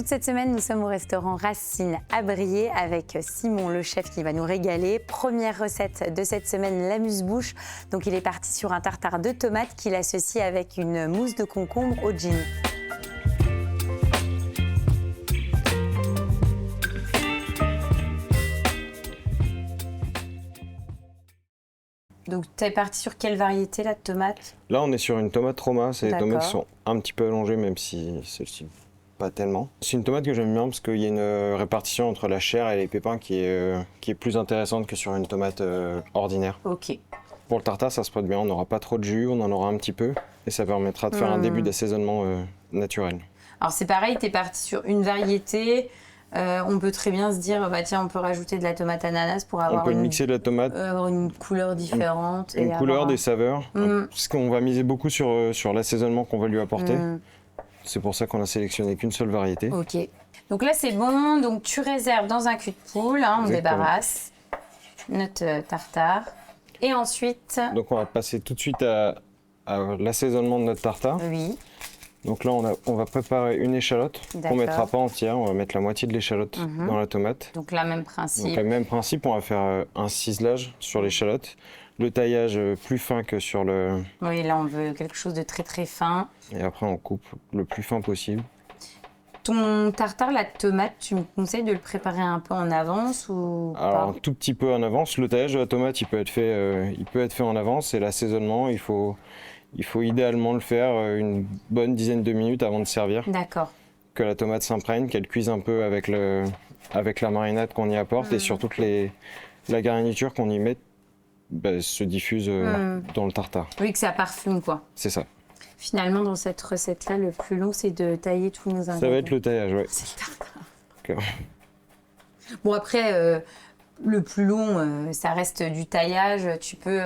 toute cette semaine, nous sommes au restaurant Racine à Briey avec Simon, le chef, qui va nous régaler. Première recette de cette semaine, l'amuse-bouche. Donc il est parti sur un tartare de tomates qu'il associe avec une mousse de concombre au gin. Donc tu es parti sur quelle variété là de tomates? Là, on est sur une tomate Roma. C'est des tomates qui D'accord. sont un petit peu allongées, même si celle-ci, pas tellement. C'est une tomate que j'aime bien parce qu'il y a une répartition entre la chair et les pépins qui est plus intéressante que sur une tomate ordinaire. Ok. Pour le tartare, ça se prête bien. On n'aura pas trop de jus, on en aura un petit peu. Et ça permettra de faire un début d'assaisonnement naturel. Alors c'est pareil, tu es parti sur une variété. On peut très bien se dire, bah tiens, on peut rajouter de la tomate ananas pour On avoir peut mixer de la tomate, avoir une couleur différente. une couleur, des saveurs. Parce qu'on va miser beaucoup sur l'assaisonnement qu'on va lui apporter. C'est pour ça qu'on a sélectionné qu'une seule variété. Ok. Donc là, c'est bon. Donc tu réserves dans un cul de poule. Hein, on Exactement. débarrasse notre tartare. Et ensuite... Donc on va passer tout de suite à l'assaisonnement de notre tartare. Oui. Donc là, on va préparer une échalote qu'on D'accord. ne mettra pas entière. On va mettre la moitié de l'échalote dans la tomate. Donc là, même principe. Donc, le même principe, on va faire un ciselage sur l'échalote. Le taillage plus fin que sur le... Oui, là, on veut quelque chose de très très fin. Et après, on coupe le plus fin possible. Ton tartare, la tomate, tu me conseilles de le préparer un peu en avance ou Alors, un pas? tout petit peu en avance. Le taillage de la tomate, il peut être fait en avance. Et l'assaisonnement, il faut idéalement le faire une bonne dizaine de minutes avant de servir. D'accord. Que la tomate s'imprègne, qu'elle cuise un peu avec la marinade qu'on y apporte et surtout que la garniture qu'on y met se diffuse dans le tartare. Oui, que ça parfume, quoi. C'est ça. Finalement, dans cette recette-là, le plus long, c'est de tailler tous nos ingrédients. Ça va être le taillage, ouais. C'est le tartare. Ok. Bon, après, le plus long, ça reste du taillage. Tu peux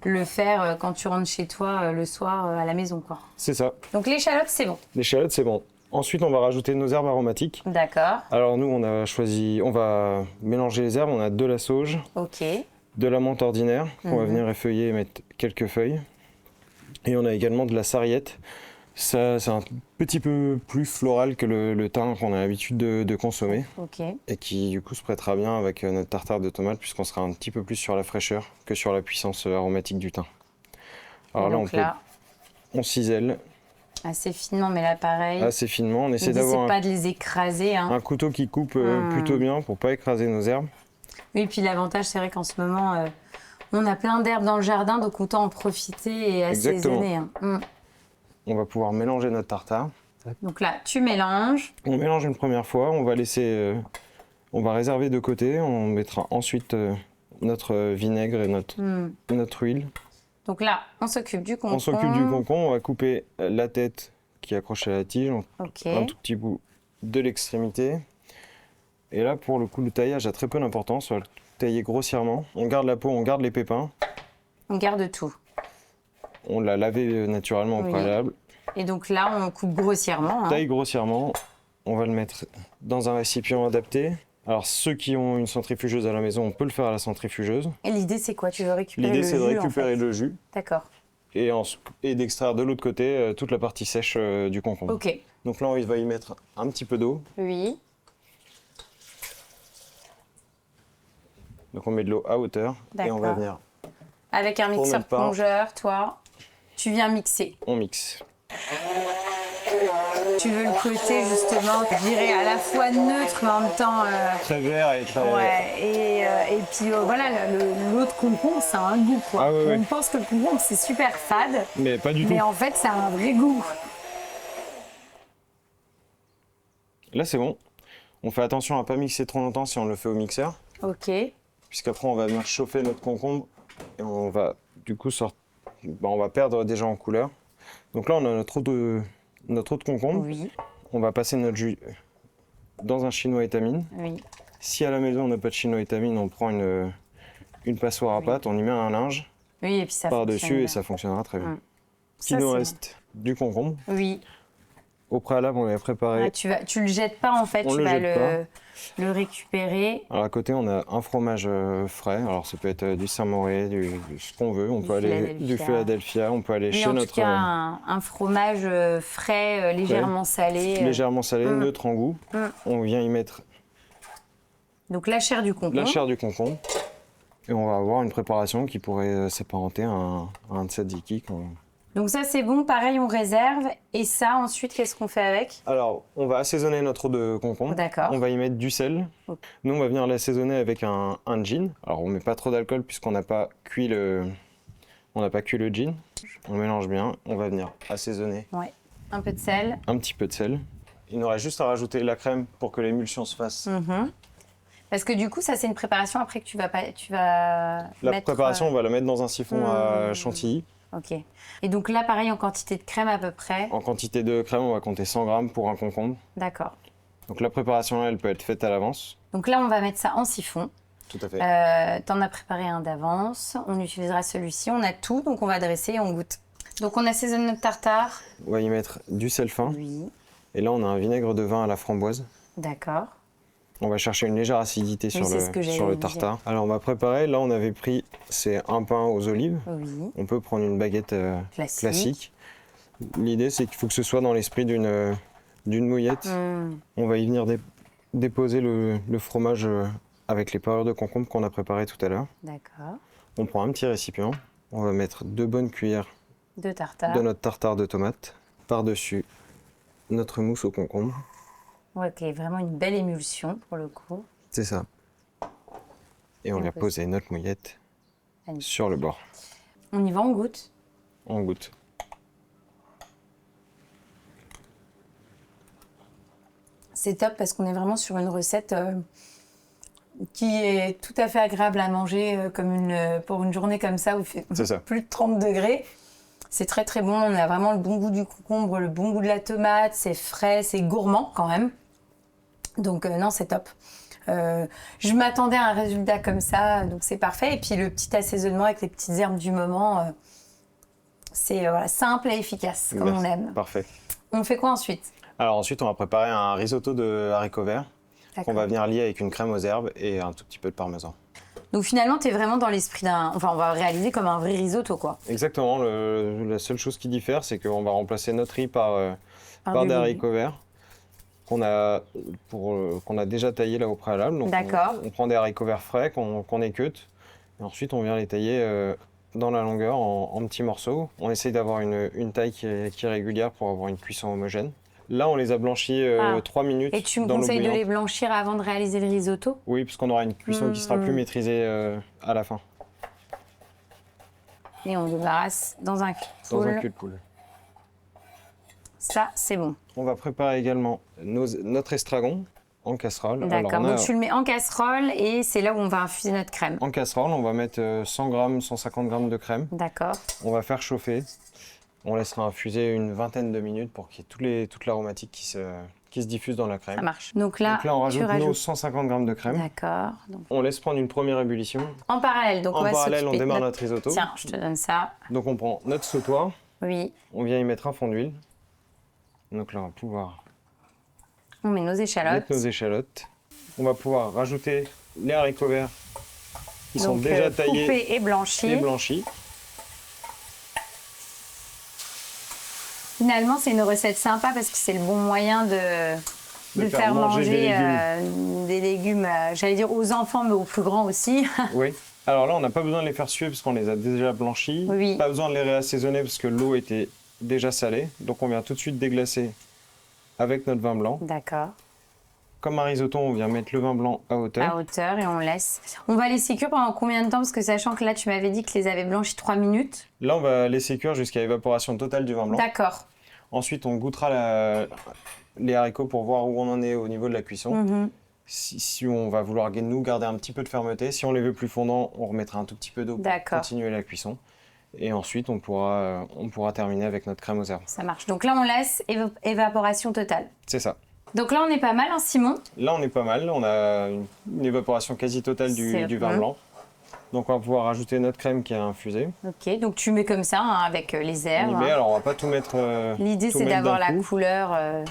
le faire quand tu rentres chez toi le soir à la maison, quoi. C'est ça. Donc l'échalote, c'est bon. L'échalote, c'est bon. Ensuite, on va rajouter nos herbes aromatiques. D'accord. Alors nous, on va mélanger les herbes. On a de la sauge, Ok. de la menthe ordinaire qu'on va venir effeuiller et mettre quelques feuilles. Et on a également de la sarriette. Ça, c'est un petit peu plus floral que le thym qu'on a l'habitude de consommer Ok. et qui du coup se prêtera bien avec notre tartare de tomate puisqu'on sera un petit peu plus sur la fraîcheur que sur la puissance aromatique du thym. Alors Donc là, on cisèle assez finement, mais là, pareil. assez finement. On essaie L'idée, c'est d'avoir pas de les écraser. Hein. un couteau qui coupe plutôt bien pour pas écraser nos herbes. Oui, et puis l'avantage, c'est vrai qu'en ce moment, on a plein d'herbes dans le jardin, donc autant en profiter et assaisonner. Hein. On va pouvoir mélanger notre tartare. Donc là, tu mélanges. On mélange une première fois, on va réserver de côté, on mettra ensuite notre vinaigre et notre huile. Donc là, on s'occupe du concombre. On s'occupe du concombre, on va couper la tête qui est accrochée à la tige, Ok. un tout petit bout de l'extrémité. Et là, pour le coup, le taillage a très peu d'importance, on va le tailler grossièrement. On garde la peau, on garde les pépins. On garde tout. On l'a lavé naturellement au préalable. Et donc là, on coupe grossièrement. Hein. Taille grossièrement, on va le mettre dans un récipient adapté. Alors ceux qui ont une centrifugeuse à la maison, on peut le faire à la centrifugeuse. Et l'idée, c'est quoi? Tu veux récupérer le jus? L'idée, c'est de récupérer en fait. le jus D'accord. et d'extraire de l'autre côté toute la partie sèche du concombre. Ok. Donc là, on va y mettre un petit peu d'eau. Oui. Donc on met de l'eau à hauteur et on va D'accord. venir, Avec un mixeur notre part. plongeur, toi, tu viens mixer. on mixe. Tu veux le côté, justement, je dirais à la fois neutre, mais en même temps... Très vert et très... Ouais, et puis voilà, l'autre concombre, ça a un goût, quoi. Ah ouais, ouais. On pense que le concombre, c'est super fade, Mais pas du mais tout. en fait, ça a un vrai goût. Là, c'est bon. On fait attention à ne pas mixer trop longtemps si on le fait au mixeur. Ok. Puisqu'après, on va venir chauffer notre concombre et on va du coup on va perdre déjà en couleur. Donc là, on a notre eau de concombre. Oui, On va passer notre jus dans un chinois étamine. oui. Si à la maison, on n'a pas de chinois étamine, on prend une passoire à pâte, on y met un linge Oui, et puis ça par-dessus fonctionne et bien. ça fonctionnera très bien. Mm. Il Ça, nous c'est reste du concombre bon. Oui, au préalable, on l'avait préparé. Ah, tu le jettes pas en fait, On tu le vas jette le récupérer. Alors à côté, on a un fromage frais. Alors ça peut être du Saint-Mauré, ce qu'on veut. On peut aller du Philadelphia, on peut aller Oui, chez en notre... tout cas, un fromage frais, légèrement salé. Légèrement salé, neutre en goût. On vient y mettre Donc la chair du concombre. la chair du concombre. Et on va avoir une préparation qui pourrait s'apparenter à un tzatziki. Donc ça c'est bon, pareil on réserve. Et ça ensuite qu'est-ce qu'on fait avec? Alors on va assaisonner notre eau de concombre. D'accord. On va y mettre du sel. Okay. Nous on va venir l'assaisonner avec un gin. Alors on met pas trop d'alcool puisqu'on n'a pas cuit le gin. On mélange bien. On va venir assaisonner. Ouais. Un peu de sel. Un petit peu de sel. Il nous reste juste à rajouter la crème pour que l'émulsion se fasse. Parce que du coup, ça, c'est une préparation après que tu vas mettre... Préparation, on va la mettre dans un siphon à chantilly. Ok. Et donc là, pareil, en quantité de crème à peu près. En quantité de crème, on va compter 100 grammes pour un concombre. D'accord. Donc la préparation, elle peut être faite à l'avance. Donc là, on va mettre ça en siphon. Tout à fait. T'en as préparé un d'avance. On utilisera celui-ci. On a tout, donc on va dresser et on goûte. Donc on assaisonne notre tartare. On va y mettre du sel fin. Oui. Et là, on a un vinaigre de vin à la framboise. D'accord. On va chercher une légère acidité sur le tartare. Alors on va préparer, là on avait pris, c'est un pain aux olives. Oui. On peut prendre une baguette classique. L'idée c'est qu'il faut que ce soit dans l'esprit d'une mouillette. On va y venir déposer le fromage avec les parures de concombre qu'on a préparées tout à l'heure. D'accord. On prend un petit récipient, on va mettre 2 bonnes cuillères de notre tartare de tomate. Par-dessus notre mousse au concombre. Ok, vraiment une belle émulsion pour le coup. C'est ça. Et on vient poser notre mouillette sur le bord. On y va, on goûte? On goûte. C'est top parce qu'on est vraiment sur une recette qui est tout à fait agréable à manger pour une journée comme ça où il fait plus de 30 degrés. C'est très très bon, on a vraiment le bon goût du concombre, le bon goût de la tomate, c'est frais, c'est gourmand quand même. Donc non, c'est top. Je m'attendais à un résultat comme ça, donc c'est parfait. Et puis le petit assaisonnement avec les petites herbes du moment, c'est simple et efficace, comme on aime. Parfait. On fait quoi ensuite? Alors ensuite, on va préparer un risotto de haricots verts qu'on va venir lier avec une crème aux herbes et un tout petit peu de parmesan. Donc finalement, tu es vraiment dans l'esprit d'un... Enfin, on va réaliser comme un vrai risotto, quoi. Exactement. La seule chose qui diffère, c'est qu'on va remplacer notre riz par des haricots verts qu'on a déjà taillés là au préalable. D'accord. On prend des haricots verts frais qu'on équeute. Et ensuite, on vient les tailler dans la longueur en petits morceaux. On essaye d'avoir une taille qui est régulière pour avoir une cuisson homogène. Là, on les a blanchis 3 minutes. Et tu me conseilles de les blanchir avant de réaliser le risotto? Oui, parce qu'on aura une cuisson qui sera plus maîtrisée à la fin. Et on débarrasse dans un cul-de-poule. Dans un cul-de-poule. Ça, c'est bon. On va préparer également notre estragon en casserole. D'accord, donc tu le mets en casserole et c'est là où on va infuser notre crème. En casserole, on va mettre 100 grammes, 150 grammes de crème. D'accord. On va faire chauffer. On laissera infuser une vingtaine de minutes pour qu'il y ait toute l'aromatique qui se diffuse dans la crème. Ça marche. Donc là, on rajoute nos 150 grammes de crème. D'accord. On laisse prendre une première ébullition. En parallèle, donc on démarre notre risotto. Tiens, je te donne ça. Donc on prend notre sautoir. Oui. On vient y mettre un fond d'huile. Donc là, on va pouvoir... On met nos échalotes. Mettre nos échalotes. On va pouvoir rajouter les haricots verts qui sont déjà taillés. Coupés et blanchis. Finalement, c'est une recette sympa parce que c'est le bon moyen de faire manger des légumes, j'allais dire aux enfants, mais aux plus grands aussi. Oui. Alors là, on n'a pas besoin de les faire suer parce qu'on les a déjà blanchis. Oui. Pas besoin de les réassaisonner parce que l'eau était déjà salée. Donc on vient tout de suite déglacer avec notre vin blanc. D'accord. Comme un risotto, on vient mettre le vin blanc à hauteur. À hauteur et on laisse. On va laisser cuire pendant combien de temps? Parce que sachant que là, tu m'avais dit que les avais blanchis 3 minutes. Là, on va laisser cuire jusqu'à évaporation totale du vin blanc. D'accord. Ensuite, on goûtera les haricots pour voir où on en est au niveau de la cuisson. Si on va vouloir nous garder un petit peu de fermeté, si on les veut plus fondants, on remettra un tout petit peu d'eau pour continuer la cuisson. Et ensuite, on pourra terminer avec notre crème aux herbes. Ça marche. Donc là, on laisse évaporation totale. C'est ça. Donc là, on est pas mal, hein, Simon? Là, on est pas mal. On a une évaporation quasi totale du vin blanc. Donc on va pouvoir rajouter notre crème qui est infusée. Ok, donc tu mets comme ça hein, avec les herbes. On y met, alors on va pas tout mettre. L'idée tout c'est mettre d'avoir d'un la coup. couleur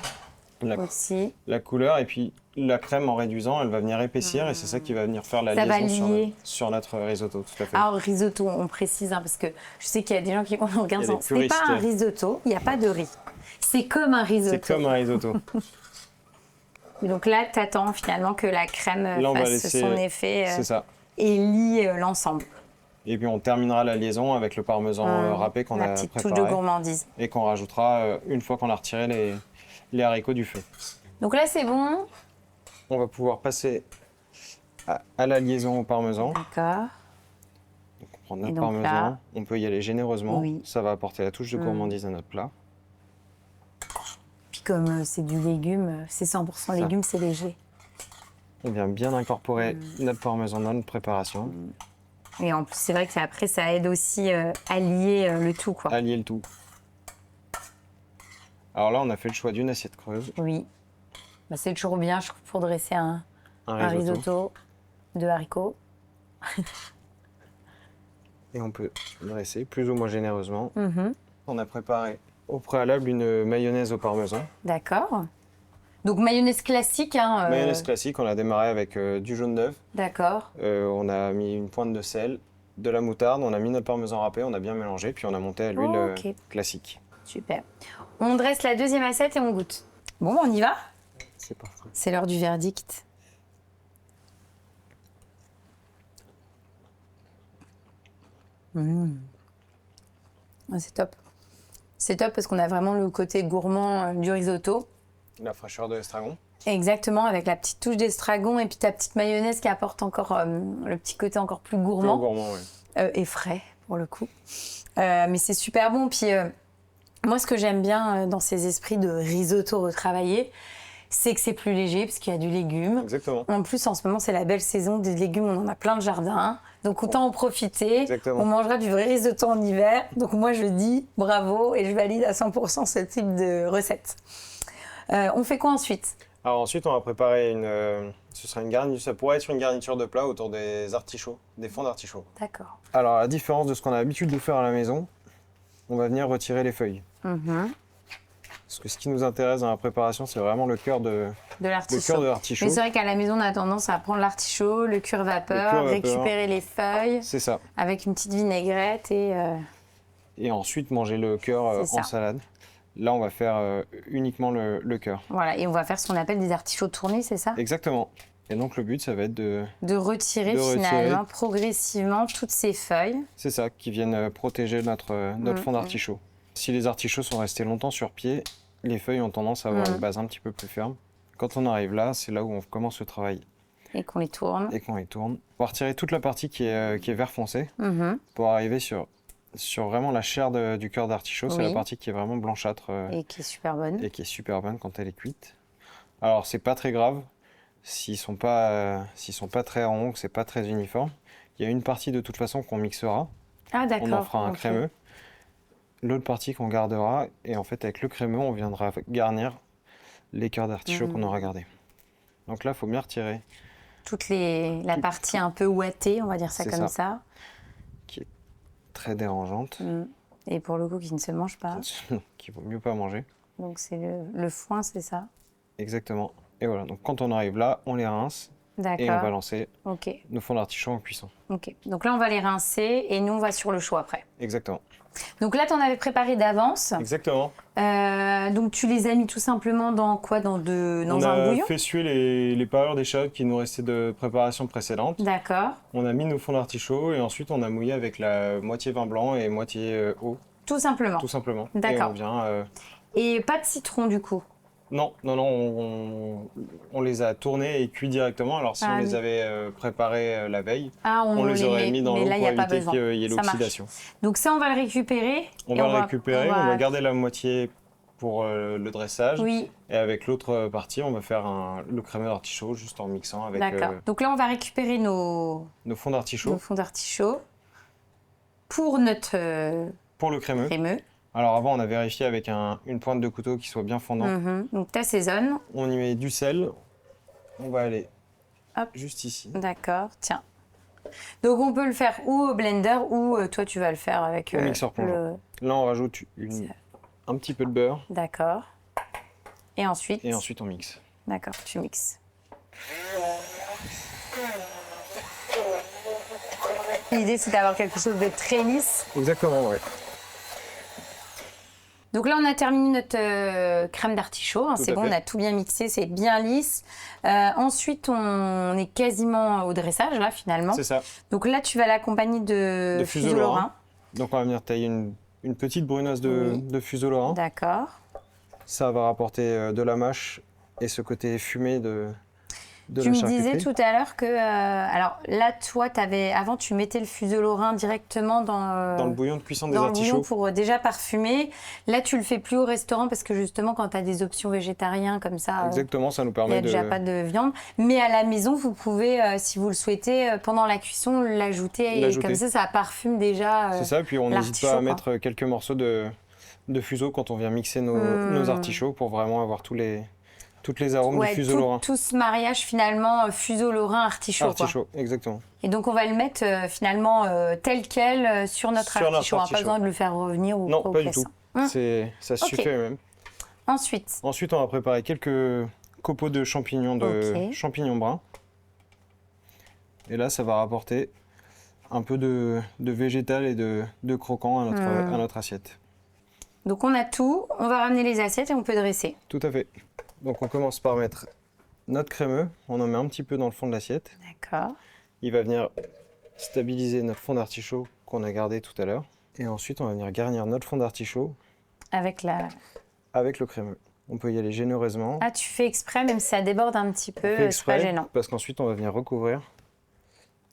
La, aussi. la couleur et puis la crème en réduisant, elle va venir épaissir et c'est ça qui va venir faire la Ça va liaison lier. sur notre risotto, tout à fait. Alors risotto, on précise hein, parce que je sais qu'il y a des gens qui ont regardé ça. des Ce n'est pas un puristes. risotto, il n'y a pas de riz. C'est comme un risotto. C'est comme un risotto. Et donc là, tu attends finalement que la crème Là, on va fasse laisser, son effet c'est ça. et lie l'ensemble. Et puis on terminera la liaison avec le parmesan râpé qu'on La a petite touche de préparé gourmandise. et qu'on rajoutera une fois qu'on a retiré les haricots du feu. Donc là, c'est bon. On va pouvoir passer à la liaison au parmesan. D'accord. Donc on prend Et notre donc parmesan, là- on peut y aller généreusement. Oui. Ça va apporter la touche de gourmandise à notre plat. Puis comme c'est du légume, c'est 100% légumes, c'est léger. On vient bien incorporer notre parmesan dans notre préparation. Et en plus, c'est vrai que après, ça aide aussi à lier le tout, quoi. Allier le tout. Alors là, on a fait le choix d'une assiette creuse, Oui. Bah, c'est toujours bien, je trouve, pour dresser un un risotto. risotto de haricots. Et on peut dresser plus ou moins généreusement. Mhm. On a préparé au préalable une mayonnaise au parmesan. D'accord. Donc mayonnaise classique, hein. Mayonnaise classique, on a démarré avec du jaune d'œuf. D'accord. On a mis une pointe de sel, de la moutarde, on a mis notre parmesan râpé, on a bien mélangé, puis on a monté à l'huile Ok. classique. Super. On dresse la deuxième assiette et on goûte. Bon, on y va? C'est parti. C'est l'heure du verdict. Ah, c'est top. C'est top parce qu'on a vraiment le côté gourmand du risotto. La fraîcheur de l'estragon. Exactement, avec la petite touche d'estragon et puis ta petite mayonnaise qui apporte encore le petit côté encore plus gourmand. Plus gourmand, oui. Et frais, pour le coup. Mais c'est super bon. Puis moi, ce que j'aime bien dans ces esprits de risotto retravaillé, c'est que c'est plus léger parce qu'il y a du légume. Exactement. En plus, en ce moment, c'est la belle saison des légumes. On en a plein de jardins. Donc, autant en profiter. Exactement. On mangera du vrai risotto en hiver. Donc, moi, je dis bravo et je valide à 100% ce type de recette. On fait quoi ensuite? Alors ensuite, on va préparer ce sera une garniture, ça pourrait être une garniture de plat autour des artichauts, des fonds d'artichauts. D'accord. Alors, à la différence de ce qu'on a l'habitude de faire à la maison, on va venir retirer les feuilles. Parce que ce qui nous intéresse dans la préparation, c'est vraiment le cœur de l'artichaut. l'artichaut. Mais c'est vrai qu'à la maison, on a tendance à prendre l'artichaut, le cuire vapeur, récupérer les feuilles C'est ça. avec une petite vinaigrette Et ensuite, manger le cœur C'est ça. en salade. Là, on va faire uniquement le cœur. voilà. Et on va faire ce qu'on appelle des artichauts tournés, c'est ça? Exactement. Et donc, le but, ça va être De retirer De retirer. finalement progressivement toutes ces feuilles. c'est ça, qui viennent protéger notre fond d'artichaut. Si les artichauts sont restés longtemps sur pied, les feuilles ont tendance à avoir une base un petit peu plus ferme. Quand on arrive là, c'est là où on commence le travail Et qu'on les tourne. et qu'on les tourne. On va retirer toute la partie qui est vert foncé Mhm. pour arriver sur vraiment la chair du cœur d'artichaut. C'est Oui. la partie qui est vraiment blanchâtre Et qui est super bonne. et qui est super bonne quand elle est cuite. Alors, c'est pas très grave s'ils sont pas très ronds, que c'est pas très uniforme. Il y a une partie de toute façon qu'on mixera. Ah d'accord. On en fera un Ok. crémeux. L'autre partie qu'on gardera, et en fait avec le crémeux, on viendra garnir les cœurs d'artichaut qu'on aura gardés. Donc là, il faut bien retirer, La partie un peu ouatée, on va dire ça C'est comme ça. ça. qui est très dérangeante, Et pour le coup, qui ne se mange pas. qu'il vaut mieux pas manger. Donc c'est le foin, c'est ça? Exactement. Et voilà, donc quand on arrive là, on les rince et on va D'accord. lancer Ok. nos fonds d'artichaut en cuisson. Ok. Donc là, on va les rincer et nous, on va sur le chaud après. Exactement. Donc là, tu en avais préparé d'avance. Exactement. Donc tu les as mis tout simplement dans quoi? Dans On un a bouillon? fait suer les parures d'échalotes qui nous restaient de préparation précédente. D'accord. On a mis nos fonds d'artichaut et ensuite on a mouillé avec la moitié vin blanc et moitié eau, Tout simplement. tout simplement. D'accord. Et on vient... Et pas de citron du coup? Non, on les a tournés et cuits directement. Alors si Ah on les oui. avait préparés la veille, Ah, on les aurait mis dans mais l'eau là, pour y a pas éviter besoin. qu'il y ait Ça marche. l'oxydation. Donc ça, on va le récupérer. On et va le récupérer, on va garder la moitié pour le dressage. Oui, Et avec l'autre partie, on va faire le crémeux d'artichaut juste en mixant avec d'accord. Donc là, on va récupérer nos nos fonds d'artichaut fonds d'artichaut pour notre pour le crémeux. crémeux. Alors avant, on a vérifié avec une pointe de couteau qui soit bien fondant. Donc tu assaisonnes. On y met du sel. On va aller Hop. juste ici. D'accord, tiens. Donc on peut le faire ou au blender ou toi tu vas le faire avec Au mixeur plongeant. Là, on rajoute un petit peu de beurre. D'accord. Et ensuite on mixe. D'accord, tu mixes. L'idée, c'est d'avoir quelque chose de très lisse. Exactement, ouais. Donc là, on a terminé notre crème d'artichaut. Hein, c'est bon, on a tout bien mixé, c'est bien lisse. Ensuite, on est quasiment au dressage, là, finalement. C'est ça. Donc là, tu vas l'accompagner de fuseau lorrain. Donc on va venir tailler une petite brunoise de fuseau lorrain. D'accord. Ça va rapporter de la mâche et ce côté fumé de Tu me disais tout à l'heure que, alors là, toi, avant, tu mettais le fuseau lorrain directement dans le bouillon de cuisson des artichauts. Pour déjà parfumer. Là, tu le fais plus au restaurant parce que justement, quand tu as des options végétariennes comme ça, exactement, ça nous permet il n'y a déjà pas de viande. Mais à la maison, vous pouvez, si vous le souhaitez, pendant la cuisson, l'ajouter. Et comme ça parfume déjà. C'est ça, puis on n'hésite pas à mettre quelques morceaux de fuseau quand on vient mixer nos artichauts pour vraiment avoir toutes les arômes du fuseau lorrain. Tout ce mariage finalement fuseau lorrain artichaut. Artichaut, exactement. Et donc on va le mettre finalement tel quel sur notre artichaut. Pas besoin de le faire revenir ou non, pas du tout. Ça suffit même. Ensuite, on va préparer quelques copeaux de champignons champignons bruns. Et là, ça va rapporter un peu de végétal et de croquant à notre assiette. Donc on a tout, on va ramener les assiettes et on peut dresser. Tout à fait. Donc on commence par mettre notre crémeux, on en met un petit peu dans le fond de l'assiette. D'accord. Il va venir stabiliser notre fond d'artichaut qu'on a gardé tout à l'heure. Et ensuite on va venir garnir notre fond d'artichaut avec le crémeux. On peut y aller généreusement. Ah, tu fais exprès, même si ça déborde un petit peu, c'est pas gênant. Parce qu'ensuite on va venir recouvrir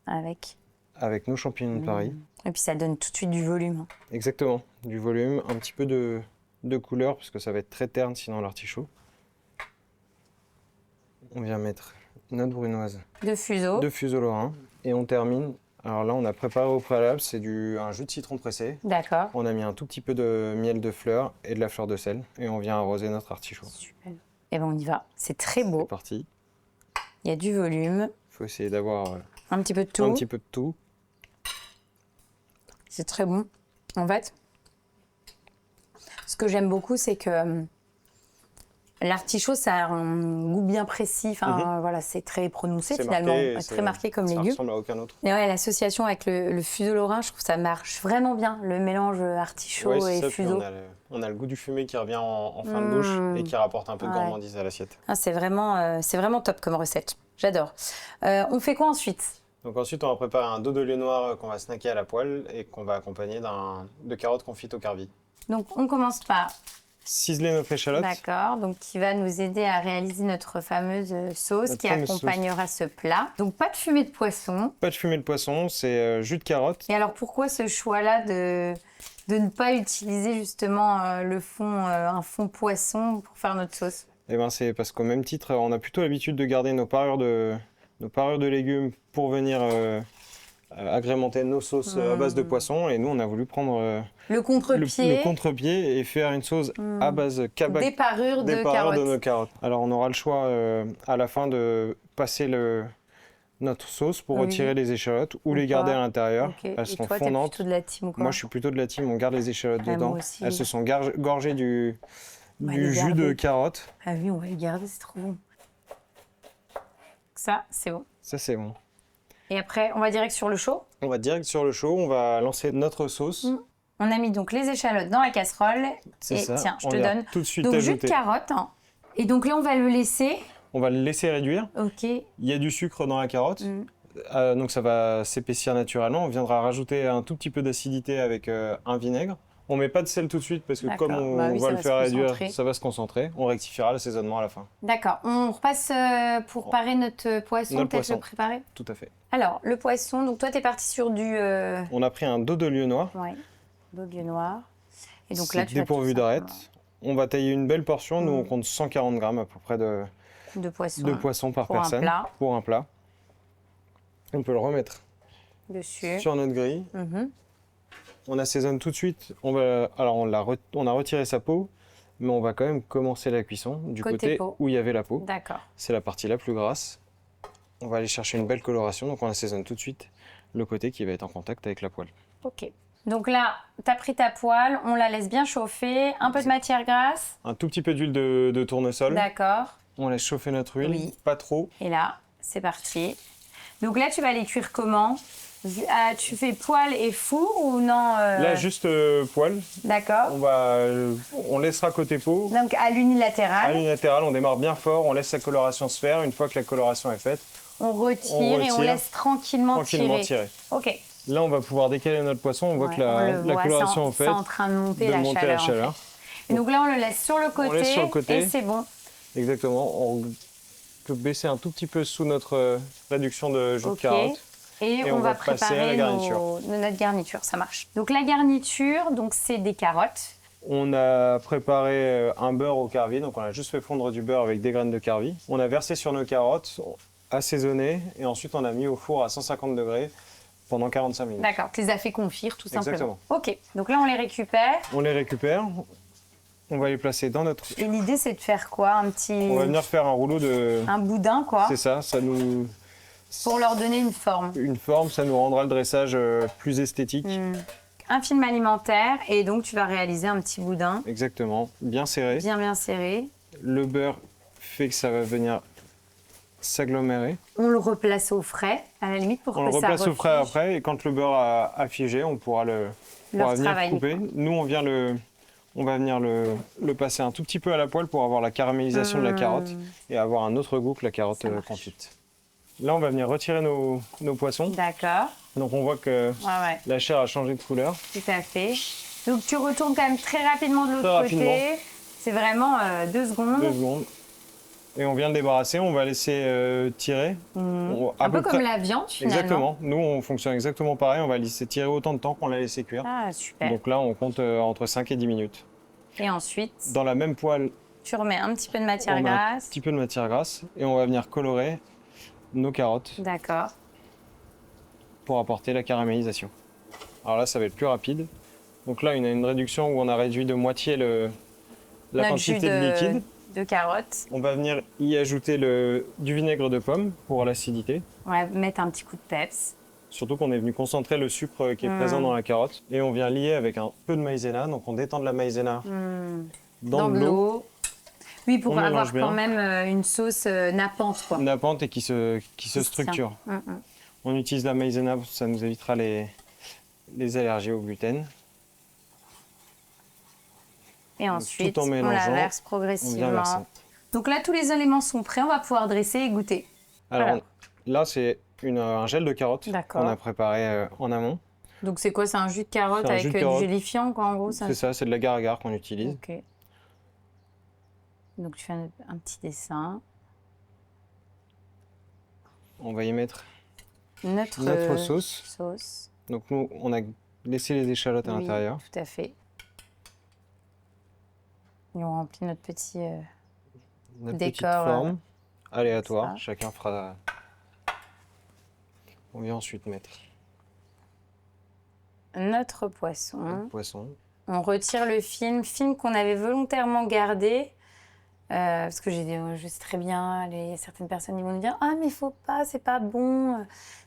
avec nos champignons de Paris. Et puis ça donne tout de suite du volume. Exactement, du volume, un petit peu de couleur, parce que ça va être très terne sinon l'artichaut. On vient mettre notre brunoise de fuseau lorrain et on termine. Alors là, on a préparé au préalable, c'est un jus de citron pressé. D'accord. On a mis un tout petit peu de miel de fleur et de la fleur de sel et on vient arroser notre artichaut. Super. Et ben on y va. C'est très beau. C'est parti. Il y a du volume. Il faut essayer d'avoir un petit peu de tout. Un petit peu de tout. C'est très bon. En fait, ce que j'aime beaucoup, c'est que l'artichaut, ça a un goût bien précis. Enfin, voilà, c'est très prononcé finalement, très marqué comme légume. Ça ressemble à aucun autre. Et ouais, l'association avec le fuseau lorrain, je trouve que ça marche vraiment bien, le mélange artichaut et fuseau. On a le goût du fumé qui revient en fin de bouche et qui rapporte un peu de gourmandise à l'assiette. Ah, c'est vraiment top comme recette. J'adore. On fait quoi ensuite ? Donc ensuite, on va préparer un dos de lieu noir qu'on va snacker à la poêle et qu'on va accompagner de carottes confites au carvi. Donc on commence par ciseler notre échalote. D'accord, donc qui va nous aider à réaliser notre fameuse sauce qui accompagnera ce plat. Donc pas de fumée de poisson. Pas de fumée de poisson, c'est jus de carotte. Et alors pourquoi ce choix-là de ne pas utiliser justement un fond poisson pour faire notre sauce ? Eh ben c'est parce qu'au même titre, on a plutôt l'habitude de garder nos parures de légumes pour venir agrémenter nos sauces à base de poisson. Et nous, on a voulu prendre le contre-pied et faire une sauce à base des parures de nos carottes. Alors, on aura le choix à la fin de passer notre sauce pour retirer les échalotes ou les garder à l'intérieur. Elles seront fondantes. Plutôt de la team, quoi. Moi, je suis plutôt de la team. On garde les échalotes dedans. Elles se sont gorgées du jus de carotte. Ah oui, on va les garder, c'est trop bon. Ça, c'est bon. Ça, c'est bon. Et après, on va direct sur le chaud ? On va direct sur le chaud, on va lancer notre sauce. On a mis donc les échalotes dans la casserole. C'est ça. Tiens, je te donne. Tout de suite donc jus de carotte. Hein. Et donc là, on va le laisser. On va le laisser réduire. Ok. Il y a du sucre dans la carotte. Donc ça va s'épaissir naturellement. On viendra rajouter un tout petit peu d'acidité avec un vinaigre. On met pas de sel tout de suite parce que comme on va le faire réduire, ça va se concentrer. On rectifiera l'assaisonnement à la fin. D'accord. On repasse pour parer notre poisson, peut-être le préparer ? Tout à fait. Alors, le poisson, donc toi, tu es parti sur du... On a pris un dos de lieu noir. Oui, dos de lieu noir. Et donc là, tu vas dépourvu d'arêtes. On va tailler une belle portion. Nous, on compte 140 grammes à peu près de poisson par personne pour un plat. On peut le remettre dessus sur notre grille. On assaisonne tout de suite. On a retiré sa peau, mais on va quand même commencer la cuisson du côté où il y avait la peau. D'accord. C'est la partie la plus grasse. On va aller chercher une belle coloration, donc on assaisonne tout de suite le côté qui va être en contact avec la poêle. Ok. Donc là, tu as pris ta poêle, on la laisse bien chauffer, un peu de matière grasse. Un tout petit peu d'huile de tournesol. D'accord. On laisse chauffer notre huile, Oui. pas trop. Et là, c'est parti. Donc là, tu vas les cuire comment? Tu fais poêle et four ou non Là, juste poêle. D'accord. On laissera côté pot. Donc à À l'unilatéral, l'unilatéral, on démarre bien fort, on laisse la coloration se faire. Une fois que la coloration est faite, on retire et on laisse tranquillement tirer. Ok. Là, on va pouvoir décaler notre poisson. On voit que la coloration est faite. C'est en train de monter de la monter chaleur. la chaleur. En fait. Et donc là, on le laisse sur le côté. On laisse sur le côté. Et c'est bon. Exactement. On peut baisser un tout petit peu sous notre réduction de jus de carotte. Et on va préparer notre garniture, ça marche. Donc la garniture, donc c'est des carottes. On a préparé un beurre au carvi, donc on a juste fait fondre du beurre avec des graines de carvi. On a versé sur nos carottes, assaisonné, et ensuite on a mis au four à 150 degrés pendant 45 minutes. D'accord, tu les as fait confire tout simplement. Exactement. Ok, donc là on les récupère. On les récupère, on va les placer dans notre... Et l'idée c'est de faire quoi? On va venir faire un rouleau de... Un boudin quoi. C'est ça, ça nous... Pour leur donner une forme. Une forme, ça nous rendra le dressage plus esthétique. Un film alimentaire et donc tu vas réaliser un petit boudin. Exactement, bien serré. Bien serré. Le beurre fait que ça va venir s'agglomérer. On le replace au frais, à la limite, pour que ça refige. On le replace au frais après et quand le beurre a figé, on pourra venir couper. Nous, on va venir le passer un tout petit peu à la poêle pour avoir la caramélisation de la carotte et avoir un autre goût que la carotte confite. Là, on va venir retirer nos poissons. D'accord. Donc, on voit que la chair a changé de couleur. Tout à fait. Donc, tu retournes quand même très rapidement de l'autre côté. C'est vraiment 2 secondes. 2 secondes. Et on vient le débarrasser, on va laisser tirer. Un peu comme la viande, finalement. Exactement. Nous, on fonctionne exactement pareil. On va laisser tirer autant de temps qu'on l'a laissé cuire. Ah, super. Donc là, on compte entre 5 et 10 minutes. Et ensuite, dans la même poêle, tu remets un petit peu de matière grasse. Un petit peu de matière grasse. Et on va venir colorer nos carottes. D'accord. Pour apporter la caramélisation. Alors là, ça va être plus rapide. Donc là, on a une réduction où on a réduit de moitié la quantité de liquide. De carottes. On va venir y ajouter du vinaigre de pomme pour l'acidité. On va mettre un petit coup de peps. Surtout qu'on est venu concentrer le sucre qui est présent dans la carotte. Et on vient lier avec un peu de maïzena. Donc on détend de la maïzena dans de l'eau. Oui, pour avoir quand même une sauce nappante, quoi. Nappante et qui se structure. On utilise la maïzena, ça nous évitera les allergies au gluten. Et ensuite, on la verse progressivement. Donc là, tous les éléments sont prêts, on va pouvoir dresser et goûter. Alors là, c'est un gel de carotte qu'on a préparé en amont. Donc c'est quoi? C'est un jus de carotte avec du gélifiant, quoi, en gros? C'est ça, c'est de l'agar-agar qu'on utilise. Ok. Donc tu fais un petit dessin. On va y mettre notre sauce. Donc nous, on a laissé les échalotes à l'intérieur. Tout à fait. Et on remplit notre petit décor. Forme aléatoire. Chacun fera... On vient ensuite mettre notre poisson. Poisson. On retire le film qu'on avait volontairement gardé. Parce que je sais très bien, certaines personnes ils vont me dire « Ah, mais il faut pas, c'est pas bon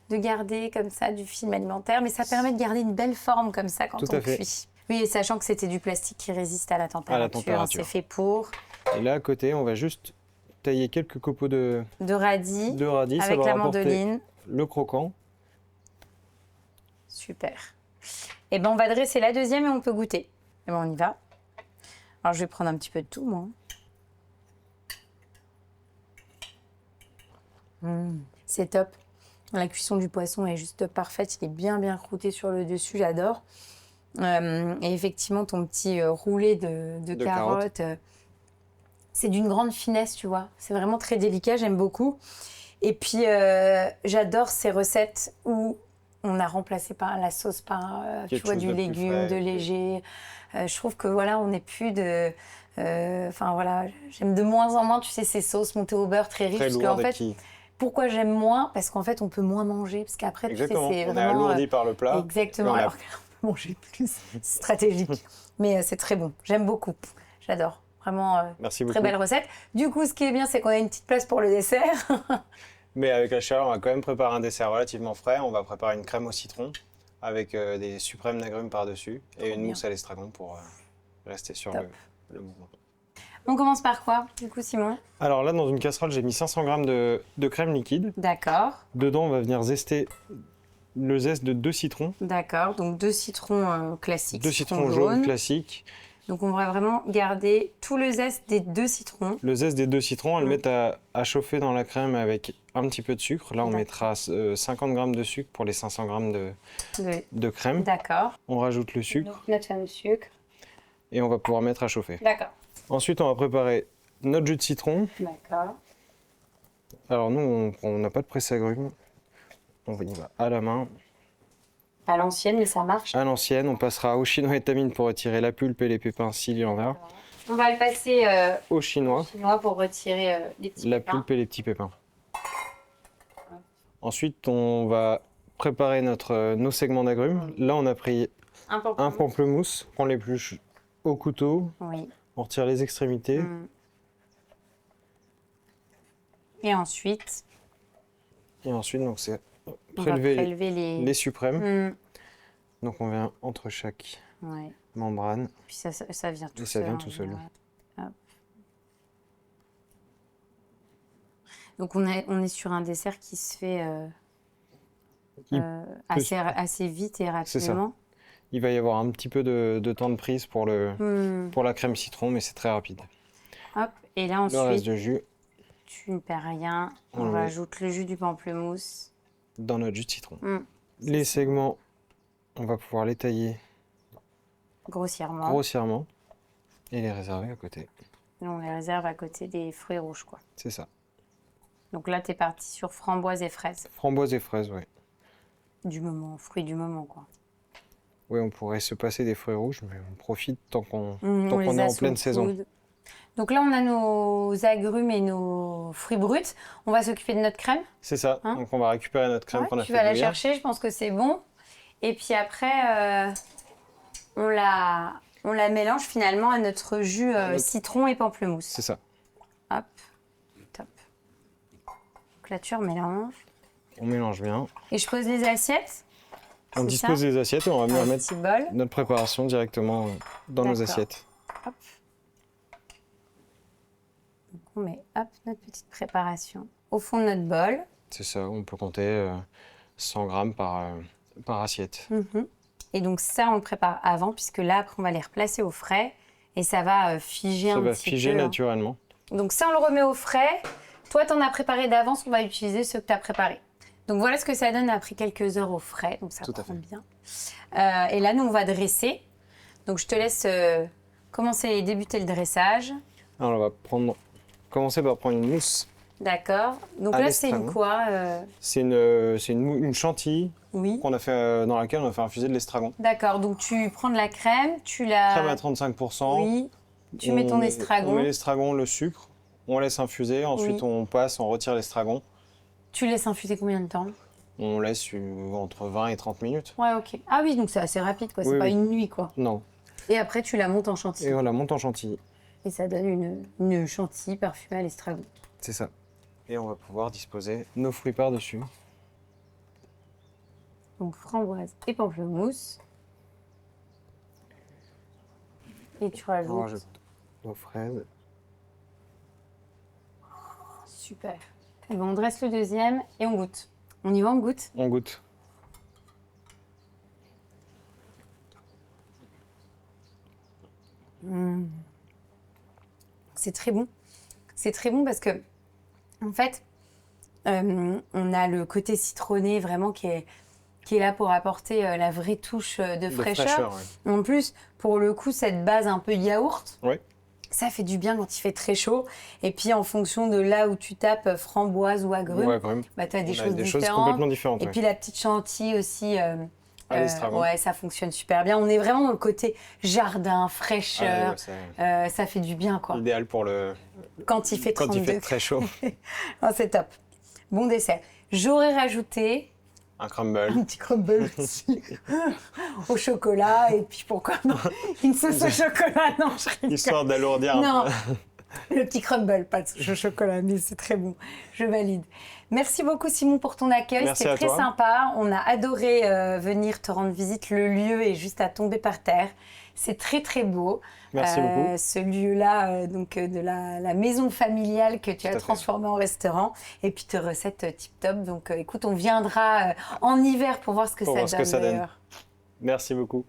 de garder comme ça du film alimentaire. » Mais ça permet de garder une belle forme comme ça quand on cuit. Oui, et sachant que c'était du plastique qui résiste à la température. C'est fait pour. Et là, à côté, on va juste tailler quelques copeaux de radis ça avec va la mandoline. Le croquant. Super. Et ben on va dresser la deuxième et on peut goûter. Et ben on y va. Alors je vais prendre un petit peu de tout, moi. C'est top. La cuisson du poisson est juste parfaite. Il est bien croûté sur le dessus, j'adore. Et effectivement, ton petit roulé de carottes, c'est d'une grande finesse, tu vois. C'est vraiment très délicat, j'aime beaucoup. Et puis, j'adore ces recettes où on a remplacé la sauce par du légume, de léger. Je trouve que voilà, on n'est plus de... voilà, j'aime de moins en moins, tu sais, ces sauces montées au beurre très riches. Parce qu'en fait, pourquoi j'aime moins? Parce qu'en fait, on peut moins manger. Parce qu'après, tu sais, c'est vraiment... On est alourdi par le plat. Exactement. Alors qu'on peut manger plus. C'est stratégique. Mais c'est très bon. J'aime beaucoup. J'adore. Vraiment, merci très belle recette. Du coup, ce qui est bien, c'est qu'on a une petite place pour le dessert. Mais avec la chaleur, on va quand même préparer un dessert relativement frais. On va préparer une crème au citron avec des suprêmes d'agrumes par-dessus et une bien. mousse à l'estragon pour rester sur Top. le mouvement. On commence par quoi, du coup, Simon? Alors là, dans une casserole, j'ai mis 500 g de crème liquide. D'accord. Dedans, on va venir zester le zeste de 2 citrons. D'accord, donc 2 citrons classiques. 2 citrons jaunes classiques. Donc on va vraiment garder tout le zeste des 2 citrons. Le zeste des 2 citrons, on le met à chauffer dans la crème avec un petit peu de sucre. Là, on mettra 50 g de sucre pour les 500 g de crème. D'accord. On rajoute le sucre Donc notre fameux sucre. et on va pouvoir mettre à chauffer. D'accord. Ensuite, on va préparer notre jus de citron. D'accord. Alors nous, on n'a pas de presse-agrumes. On y va à la main. À l'ancienne, mais ça marche. À l'ancienne, on passera au chinois étamine pour retirer la pulpe et les pépins s'il y en a. On va le passer Au chinois, pour retirer les petits la pépins. pulpe et les petits pépins. Ensuite, on va préparer nos segments d'agrumes. Là, on a pris Un un pamplemousse. On l'épluche au couteau. Oui. On retire les extrémités. Et ensuite, Et ensuite, donc, c'est on va prélever les suprêmes. Mm. Donc, on vient entre chaque Ouais. membrane. Puis ça vient tout Et seul. ça vient tout seul. Ouais. Hop. Donc on est sur un dessert qui se fait assez vite et C'est ça. rapidement. Il va y avoir un petit peu de temps de prise pour la crème citron, mais c'est très rapide. Hop. Et là Le reste ensuite, de jus tu ne perds rien. On On le met. rajoute le jus du pamplemousse. dans notre jus de citron. Mm. Les segments, on va pouvoir les tailler Grossièrement. grossièrement et les réserver à côté. Et on les réserve à côté des fruits rouges, quoi. C'est ça. Donc là, tu es parti sur framboise et fraises. Framboise et fraises, oui. Du moment, fruits du moment, quoi. Oui, on pourrait se passer des fruits rouges, mais on profite tant qu'on On les est a en sous pleine le saison. coude. Donc là, on a nos agrumes et nos fruits bruts. On va s'occuper de notre crème. C'est ça. Hein? Donc on va récupérer notre crème Ouais, qu'on a tu fait vas la bouillir. chercher, je pense que c'est bon. Et puis après, on la mélange finalement à notre jus citron et pamplemousse. C'est ça. Hop, top. Donc là, tu remélanges. On mélange bien. Et je pose les assiettes. On C'est dispose ça les assiettes et on va venir Un mettre petit bol. notre préparation directement dans nos D'accord. assiettes. Hop. Donc on met hop, notre petite préparation au fond de notre bol. C'est ça. On peut compter 100 grammes par assiette. Mhm. Et donc ça, on le prépare avant, puisque là, après, on va les replacer au frais. Et ça va figer Ça un va petit figer peu. naturellement. Donc ça, on le remet au frais. Toi, tu en as préparé d'avance, on va utiliser ceux que tu as préparés. Donc voilà ce que ça donne après quelques heures au frais. Donc ça Tout à prend fait. bien. Et là, nous, on va dresser. Donc je te laisse commencer et débuter le dressage. Alors on va commencer par prendre une mousse. D'accord. Donc À là, c'est une l'estragon. quoi C'est une chantilly Oui. qu'on a fait, dans laquelle on a fait infuser de l'estragon. D'accord. Donc tu prends de la crème, tu la... Crème à 35%. Oui. Tu mets ton On estragon. met l'estragon, le sucre. On laisse infuser. Ensuite, Oui. on passe, on retire l'estragon. Tu laisses infuser combien de temps? On laisse entre 20 et 30 minutes. Ouais, ok. Ah oui, donc c'est assez rapide, quoi. C'est Oui, pas oui. une nuit, quoi. Non. Et après, tu la montes en chantilly. Et on la monte en chantilly. Et ça donne une chantilly parfumée à l'estragon. C'est ça. Et on va pouvoir disposer nos fruits par-dessus. Donc framboise et pamplemousse. Et tu On rajoutes. rajoute nos fraises. Super. Et ben, on dresse le deuxième et on goûte. On y va, on goûte? On goûte. C'est très bon. C'est très bon parce que, en fait, on a le côté citronné vraiment qui est là pour apporter la vraie touche de fraîcheur. Ouais. En plus, pour le coup, cette base un peu yaourt, Ouais. ça fait du bien quand il fait très chaud. Et puis, en fonction de là où tu tapes framboise ou agrumes, Ouais, vraiment. bah, tu as des On a choses des choses différentes. complètement différentes. Et ouais. puis, la petite chantilly aussi, À l'estragon. ouais, ça fonctionne super bien. On est vraiment dans le côté jardin, Ah, fraîcheur. ouais, c'est Ça fait du bien, quoi. idéal pour Quand il fait quand 32. il fait très chaud. Oh, c'est top. Bon dessert. J'aurais rajouté Un crumble. un petit crumble aussi au chocolat et puis pourquoi non une sauce au chocolat, non, je rigole. Histoire d'alourdir un Non. peu. Le petit crumble, pas de chocolat, mais c'est très bon. Je valide. Merci beaucoup Simon pour ton accueil, c'était très sympa. On a adoré venir te rendre visite. Le lieu est juste à tomber par terre. C'est très très beau. Merci beaucoup. Ce lieu-là, de la maison familiale que tu as transformé en restaurant. Et puis tes recettes tip top. Donc écoute, on viendra en hiver pour voir ce que ça donne. Merci beaucoup.